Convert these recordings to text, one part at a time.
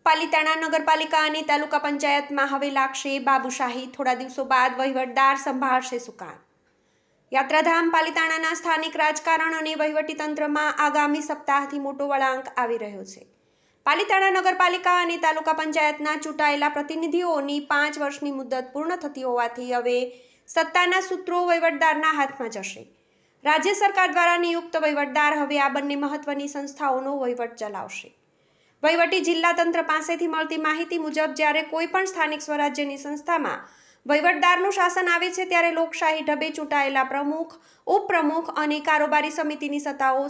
પાલિતાણા નગરપાલિકા અને તાલુકા પંચાયતમાં હવે લાગશે બાબુશાહી। થોડા દિવસો બાદ વહીવટદાર સંભાળશે સુકાન। યાત્રાધામ પાલિતાણાના સ્થાનિક રાજકારણ અને વહીવટીતંત્રમાં આગામી સપ્તાહથી મોટો વળાંક આવી રહ્યો છે। પાલિતાણા નગરપાલિકા અને તાલુકા પંચાયતના ચૂંટાયેલા પ્રતિનિધિઓની 5 વર્ષની મુદત પૂર્ણ થતી હોવાથી હવે સત્તાના સૂત્રો વહીવટદારના હાથમાં જશે। રાજ્ય સરકાર દ્વારા નિયુક્ત વહીવટદાર હવે આ બંને મહત્વની સંસ્થાઓનો વહીવટ ચલાવશે। વહીવટી જિલ્લા તંત્ર પાસેથી મળતી માહિતી મુજબ જ્યારે કોઈ પણ સ્થાનિક સ્વરાજ્યની સંસ્થામાં વહીવટદારનું શાસન આવે છે ત્યારે લોકશાહી ઢબે ચૂંટાયેલા પ્રમુખ, ઉપપ્રમુખ અને કારોબારી સમિતિની સત્તાઓ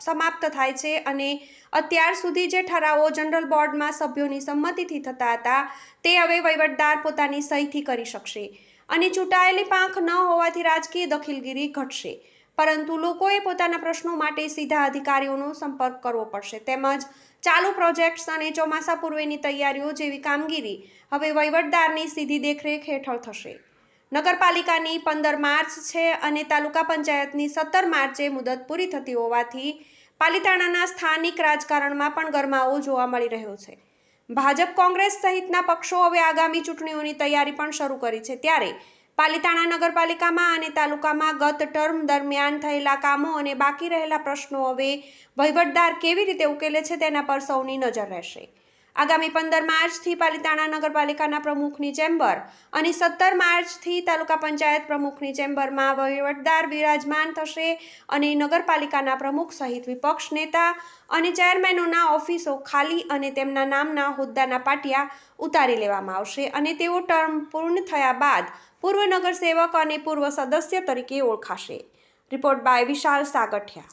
સમાપ્ત થાય છે અને અત્યાર સુધી જે ઠરાવો જનરલ બોર્ડમાં સભ્યોની સંમતિથી થતા હતા તે હવે વહીવટદાર પોતાની સહીથી કરી શકશે અને ચૂંટાયેલી પાંખ ન હોવાથી રાજકીય દખલગીરી ઘટશે, પરંતુ લોકોએ પોતાના પ્રશ્નો માટે સીધા અધિકારીઓનો સંપર્ક કરવો પડશે। તેમજ ચાલુ પ્રોજેક્ટ્સ અને ચોમાસા પૂર્વેની તૈયારીઓ જેવી કામગીરી હવે વહીવટદારની સીધી દેખરેખ હેઠળ થશે। નગરપાલિકાની 15 માર્ચ છે અને તાલુકા પંચાયતની 17 માર્ચે મુદત પૂરી થતી હોવાથી પાલિતાણાના સ્થાનિક રાજકારણમાં પણ ગરમાવો જોવા મળી રહ્યો છે। ભાજપ, કોંગ્રેસ સહિતના પક્ષો હવે આગામી ચૂંટણીઓની તૈયારી પણ શરૂ કરી છે, ત્યારે પાલિતાણા નગરપાલિકામાં અને તાલુકામાં ગત ટર્મ દરમિયાન થયેલા કામો અને બાકી રહેલા પ્રશ્નો હવે વહીવટદાર કેવી રીતે ઉકેલે છે તેના પર સૌની નજર રહેશે। આગામી 15 માર્ચથી પાલિતાણા નગરપાલિકાના પ્રમુખની ચેમ્બર અને 17 માર્ચથી તાલુકા પંચાયત પ્રમુખની ચેમ્બરમાં વહીવટદાર બિરાજમાન થશે અને નગરપાલિકાના પ્રમુખ સહિત વિપક્ષ નેતા અને ચેરમેનોના ઓફિસો ખાલી અને તેમના નામના હોદ્દાના પાટિયા ઉતારી લેવામાં આવશે અને તેઓ ટર્મ પૂર્ણ થયા બાદ પૂર્વ નગરસેવક અને પૂર્વ સદસ્ય તરીકે ઓળખાશે। Report by Vishal Sagathiya.